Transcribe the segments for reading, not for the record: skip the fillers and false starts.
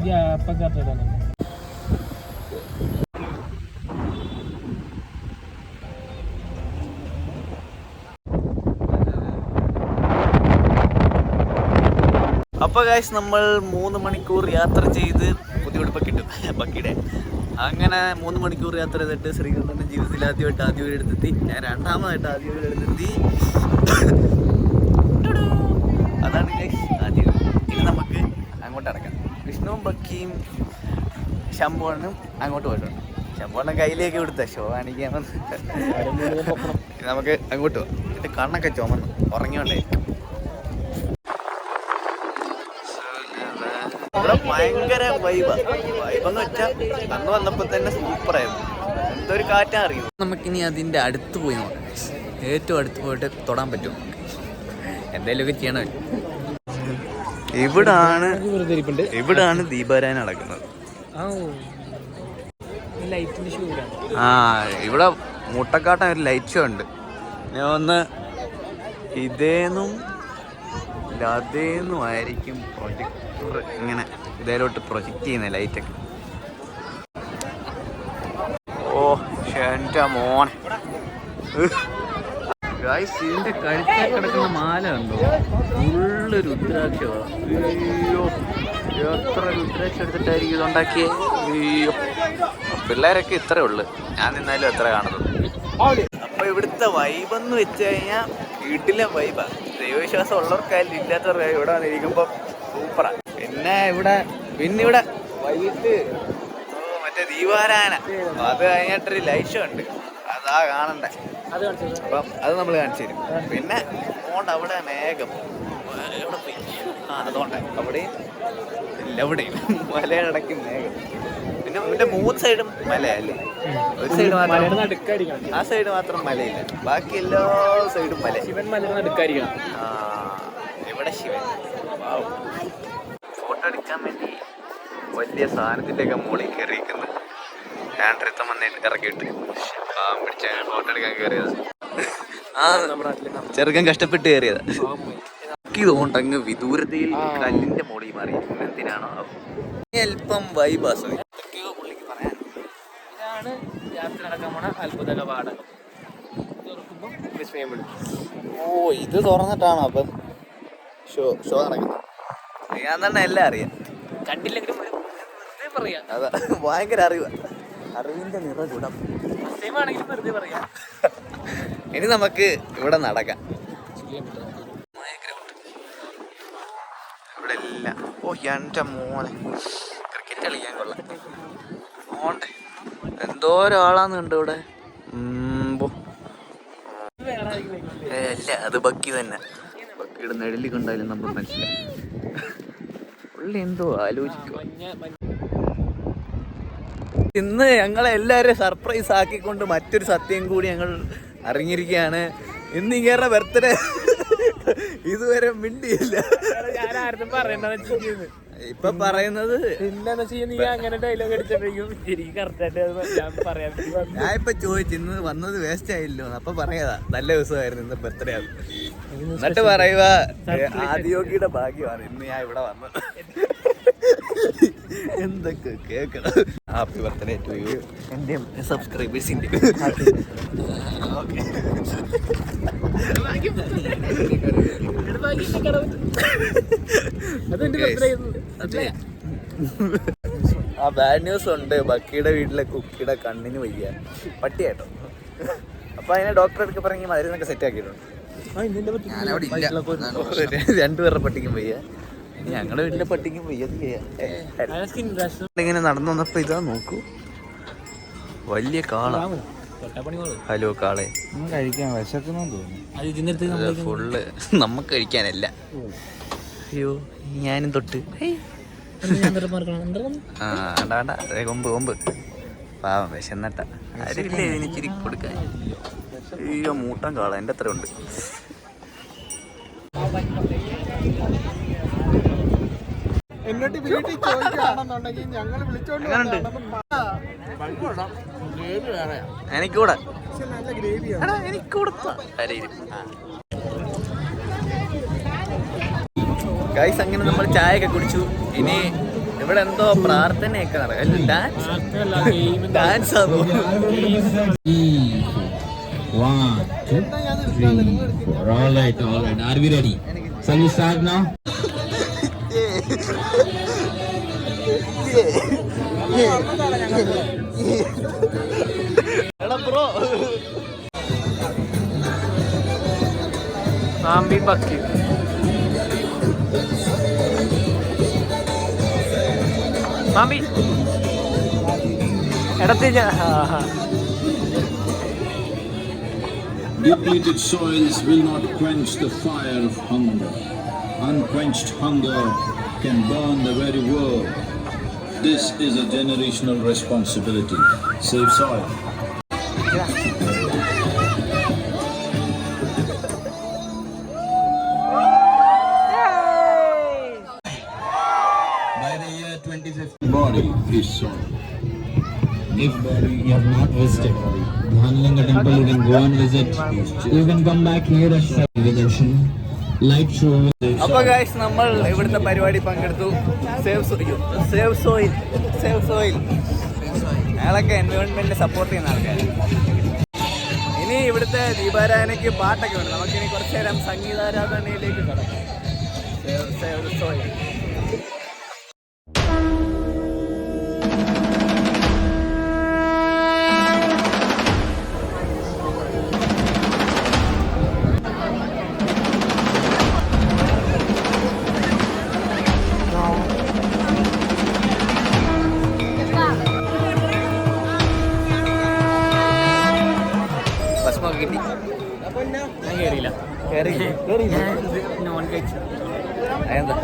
ഗ്യാപ്പൊക്കെ ഇട്ടിട്ടാണ്. അപ്പോൾ ഗൈസ് നമ്മൾ 3 മണിക്കൂർ യാത്ര ചെയ്ത് ബുദ്ധിമുട്ട് കിട്ടും ബക്കിയുടെ അങ്ങനെ 3 മണിക്കൂർ യാത്ര ചെയ്തിട്ട് ശ്രീകണ്ഠൻ്റെ ജീവിതത്തിൽ ആദ്യമായിട്ട് എടുത്തെത്തി. ഞാൻ രണ്ടാമതായിട്ട് എടുത്തെത്തി. അതാണ് ഗൈസ് ആദ്യം. ഇനി നമുക്ക് അങ്ങോട്ട് അടക്കാം. വിഷ്ണുവും ബക്കിയും ശംഭുവണ്ണനും അങ്ങോട്ട് പോയിട്ടുണ്ട്. ശംഭുവണ്ണൻ കയ്യിലേക്ക് കൊടുത്ത ഷോ കാണിക്കാൻ നമുക്ക് അങ്ങോട്ട് പോകാം. എന്നിട്ട് കണ്ണൊക്കെ ചുമന്ന് ഉറങ്ങിയോണ്ടേ. ഇവിടെ ഭയങ്കര വൈബെന്ന് വെച്ചാൽ അന്ന് വന്നപ്പോൾ തന്നെ സൂപ്പറായിരുന്നു. എന്തൊരു കാറ്റാ അറിയും. നമുക്കിനി അതിൻ്റെ അടുത്ത് പോയി നോക്കാം. ഏറ്റവും അടുത്ത് പോയിട്ട് തൊടാൻ പറ്റും. എന്തെങ്കിലുമൊക്കെ ചെയ്യണം. ഇവിടാണ് ദീപാരാധന നടക്കുന്നത്. ആ ഇവിടെ മുട്ടക്കാട്ടൻ ഒരു ലൈറ്റ് ഷോ ഉണ്ട്. ഞാൻ ഒന്ന് അതേന്നും ആയിരിക്കും പ്രൊജക്ടർ ഇങ്ങനെ ഇതേലോട്ട് പ്രൊജക്റ്റ് ചെയ്യുന്ന ലൈറ്റൊക്കെ. ഓ എൻ്റെ മോനെ ഗായ്സ്, ഇതിൻ്റെ കഴുത്തിൽ കിടക്കുന്ന മാല ഉണ്ടോ? ഫുള്ള് രുദ്രാക്ഷമാണ്. അയ്യോ, എത്ര രുദ്രാക്ഷ എടുത്തിട്ടായിരിക്കും ഇതുണ്ടാക്കിയേ. അയ്യോ, പിള്ളേരൊക്കെ ഇത്രേ ഉള്ളു. ഞാൻ നിന്നാലും എത്ര കാണുന്നത്. അപ്പോൾ ഇവിടുത്തെ വൈബെന്ന് വെച്ച് കഴിഞ്ഞാൽ വീട്ടിലെ വൈബാണ്. ദൈവവിശ്വാസം ഉള്ളവർക്കായാലും ഇല്ലാത്തവർക്കായാലും ഇവിടെ വന്നിരിക്കുമ്പോൾ സൂപ്പറാണ്. പിന്നെ ഇവിടെ വൈകിട്ട് മറ്റേ ദീപാരാധന, അത് കഴിഞ്ഞിട്ടൊരു ലൈറ്റ് ഷോ ഉണ്ട്. അതാ കാണണ്ടേ. അപ്പം അത് നമ്മൾ കാണിച്ചു തരും. പിന്നെ അതുകൊണ്ട് അവിടെ മേഘം എവിടെ പോയി അതുകൊണ്ട് എവിടെയും മലയുടെ ഇടയ്ക്ക് മേഘം. പിന്നെ ഇതിൻ്റെ 3 സൈഡും മലയല്ലേ. ഒരു സൈഡ് മാത്രം, ആ സൈഡ് മാത്രം മലയില്ല. ബാക്കി എല്ലാ സൈഡും മല. ശിവൻ മലയുടെ നടുക്കായിരിക്കണം. ഇവിടെ ശിവൻ. ഫോട്ടോ എടുക്കാൻ വേണ്ടി വലിയ സാധനത്തിൻ്റെയൊക്കെ മുകളിൽ കയറിയിരിക്കുന്നത്. ഞാൻ അടുത്ത വന്നിട്ട് ഇറക്കിയിട്ട് പിടിച്ച ഫോട്ടോ എടുക്കാൻ കയറിയതാ. ചെറുക്കൻ കഷ്ടപ്പെട്ട് കയറിയതാ. ഇതുകൊണ്ടങ്ങ് വിദൂരതയിൽ കല്ലിന്റെ മുകളിൽ മാറി. എന്തിനാണോ അല്പം വൈബാസ്. പുള്ളിക്ക് പറയാൻ ഇതാണ് യാത്ര നടക്കാൻ പോണ അത്ഭുത കവാടകം. ഓ, ഇത് തുറന്നിട്ടാണോ അപ്പം ഷോ നടക്കുന്നത്? ഞാൻ തന്നെ എല്ലാം അറിയാം. കണ്ടില്ലെങ്കിലും പറയാം. അതാ ഭയങ്കര അറിവിന്റെ നിറകുടം. ഇനി നമുക്ക് ഇവിടെ നടക്കാം. ഇവിടെ എല്ലാം എൻ്റെ മോനെ ക്രിക്കറ്റ് കളിക്കാൻ കൊള്ളാം. ഓണ്ടേ എന്തോരാളാന്ന് കണ്ടു ഇവിടെ. അല്ല, അത് ബക്കി തന്നെ. ബക്കിയുടെ നെഴലി കണ്ടാലും നമ്മൾ മനസ്സിലായി. പുള്ളി എന്തോ ആലോചിക്കുക. ഇന്ന് ഞങ്ങളെല്ലാവരെയും സർപ്രൈസ് ആക്കിക്കൊണ്ട് മറ്റൊരു സത്യം കൂടി ഞങ്ങൾ അറിഞ്ഞിരിക്കുകയാണ്. ഇന്ന് ഇങ്ങനെ ബർത്ത്ഡേ. ഇതുവരെ മിണ്ടിയില്ല. ഇപ്പൊ പറയുന്നത് ഞാൻ ഇപ്പൊ ചോദിച്ചു ഇന്ന് വന്നത് വേസ്റ്റ് ആയില്ലോ. അപ്പൊ പറയാതാ നല്ല ദിവസമായിരുന്നു ഇന്ന് ബർത്ത്ഡേ ആണ്. എന്നിട്ട് പറയുക ആദിയോഗിയുടെ ഭാഗ്യമാണ് ഇന്ന് ഞാൻ ഇവിടെ വന്നത്. എന്തൊക്കെ കേൾക്കണം. Happy birthday to you. എൻ്റെ സബ്സ്ക്രൈബേഴ്സിൻ്റെ ആ ബാഡ് ന്യൂസ് ഉണ്ട്. ബക്കിയുടെ വീട്ടിലെ കുക്കിയുടെ കണ്ണിന് വയ്യ, പട്ടിയായിട്ടോ. അപ്പൊ അതിനെ ഡോക്ടറെ അടുത്ത് പറഞ്ഞ് മരുന്നൊക്കെ സെറ്റ് ആക്കിയിട്ടുണ്ട്. ഞാനവിടെ ഇല്ല. 2 പേരുടെ പട്ടിക്കും വയ്യ. ഞങ്ങളുടെ വീട്ടിലെ പട്ടിക്കും വയ്യത് ഇങ്ങനെ നടന്നു വന്നപ്പോ ഇതാ നോക്കൂ, വലിയ കാള. ഹലോ കാളെ, കഴിക്കാൻ വിശക്കുന്നു തോന്നുന്നു. ഫുള്ള് നമുക്ക് കഴിക്കാനല്ല. അയ്യോ, ഞാനും തൊട്ട് വേണ്ട കൊമ്പ് പാവം വിശന്നട്ട. ആരുമില്ലേ ഇതിനിച്ചിരി കൊടുക്കാൻ. അയ്യോ, മൂട്ടൻ കാള എൻ്റെ അത്ര ഉണ്ട്. എന്നിട്ട് വീട്ടിൽ ചോദിക്കുകയാണെന്നുണ്ടെങ്കിൽ ഞങ്ങൾ വിളിച്ചോണ്ട് എനിക്കൂടെ നല്ല ഗ്രേവിയാണ്. ഗൈസ്, അങ്ങനെ നമ്മൾ ചായ ഒക്കെ കുടിച്ചു. ഇനി ഇവിടെ എന്തോ പ്രാർത്ഥനയൊക്കെ നടക്കും. ഡാൻസ് ആണോ? 1, 2, 3, 4. All right. Are we ready? Shall we start now? Bro സാമ്പി പക്കി സാമ്പി ഇടത്തേക്ക്. Depleted soils will not quench the fire of hunger. Unquenched hunger can burn the very world. This is a generational responsibility. Save soil. By the year 2050, Body is soil. if you have not visited Dhanalanga temple, you can go and visit. You can come back here at Vegetation Light Show. അപ്പൊ guys നമ്മൾ ഇവിടുത്തെ പരിപാടി പങ്കെടുത്തു. Save soil അയാളൊക്കെ എൻവയോൺമെന്റിനെ support ചെയ്യുന്ന ആൾക്കാർ. ഇനി ഇവിടുത്തെ ദീപാരാധനയ്ക്ക് പാട്ടൊക്കെ ഉണ്ട്. നമുക്കിനി കുറച്ചു നേരം സംഗീതാരാധനയിലേക്ക് കടക്കാം. Save soil. കിട്ടി. ഞാൻ കയറിയില്ല. നോൺ കഴിച്ചു. അതെന്താ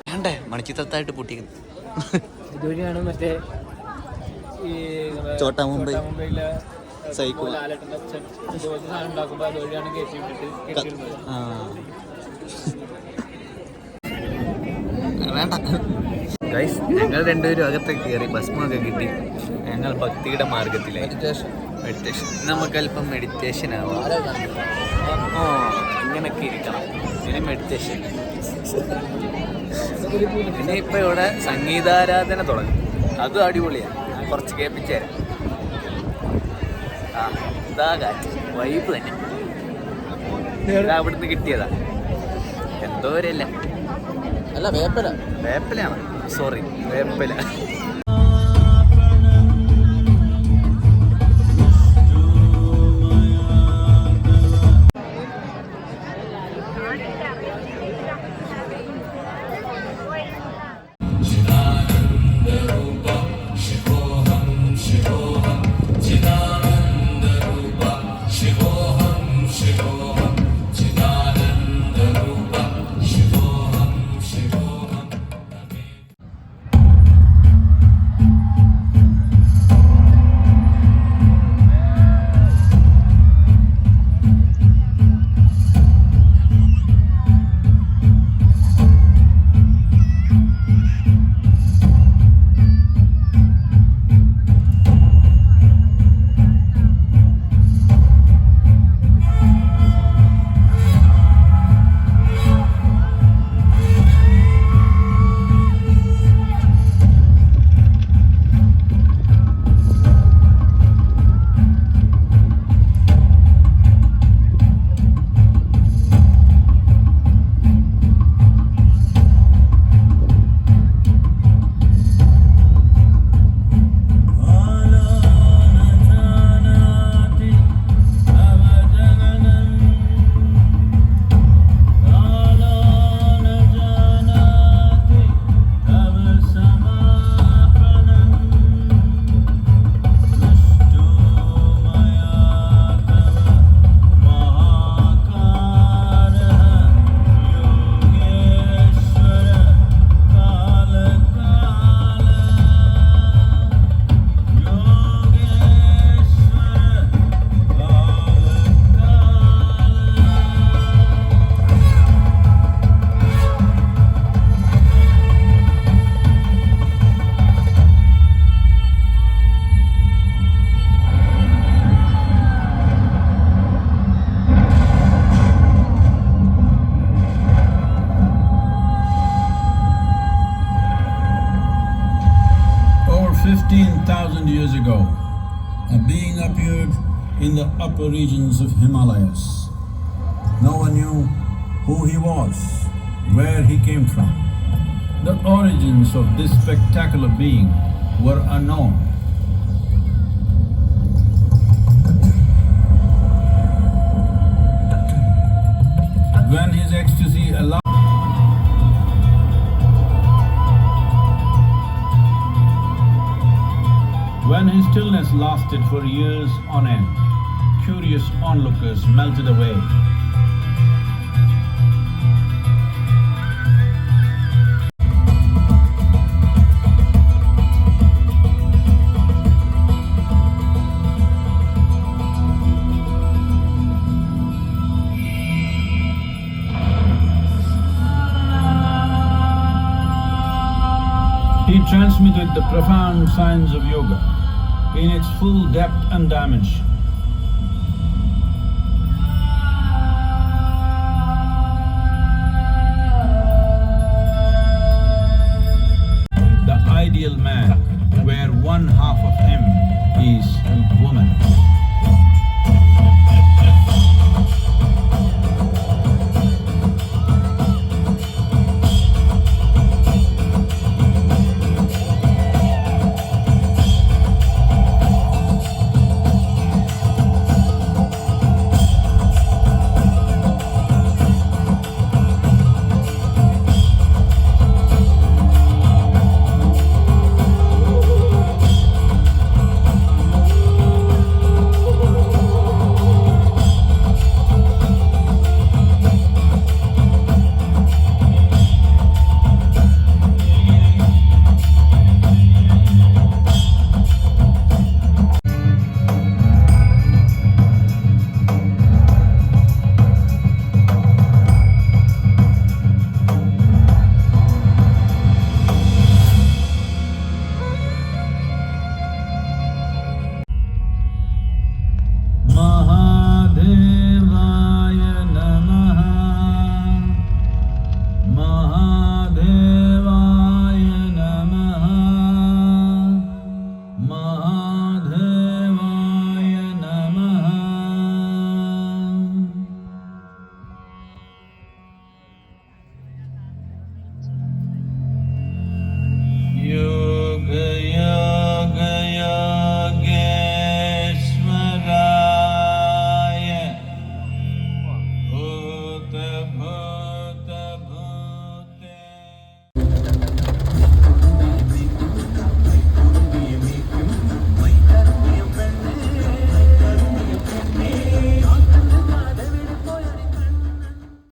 വേണ്ടേ മണിച്ചിത്രത്തായിട്ട് പൊട്ടിക്കുന്നു. ഇതുവഴിയാണ് മറ്റേ ഈ ചോട്ടാ മുംബൈ സൈക്കിൾ ഉണ്ടാക്കുമ്പോ അതുവഴിയാണ് കയറ്റി വേണ്ട. ഗൈസ് ഞങ്ങൾ രണ്ടുപേരും അകത്തൊക്കെ കയറി ഭസ്മൊക്കെ കിട്ടി. ഞങ്ങൾ ഭക്തിയുടെ മാർഗത്തിലായി. മെഡിറ്റേഷൻ നമുക്കല്പം മെഡിറ്റേഷൻ ആവാം. ഇങ്ങനൊക്കെ ഇരിക്കണം. ഇനി മെഡിറ്റേഷൻ. ഇനിയിപ്പോൾ ഇവിടെ സംഗീതാരാധന തുടങ്ങും. അതും അടിപൊളിയാണ്. ഞാൻ കുറച്ച് കേൾപ്പിച്ചു തരാം. ഇതാ കാറ്റ് വൈബ് തന്നെ. ഇതാ അവിടുന്ന് കിട്ടിയതാ. എന്തോരല്ല അല്ല വേപ്പിലാണ്. സോറി വേപ്പില. A being appeared in the upper regions of Himalayas. No one knew who he was, where he came from. The origins of this spectacular being were unknown. When his ecstasy allowed When his stillness lasted for years on end, curious onlookers melted away. He transmitted the profound science of yoga in its full depth and dimension. The ideal man, where one half of him is a woman.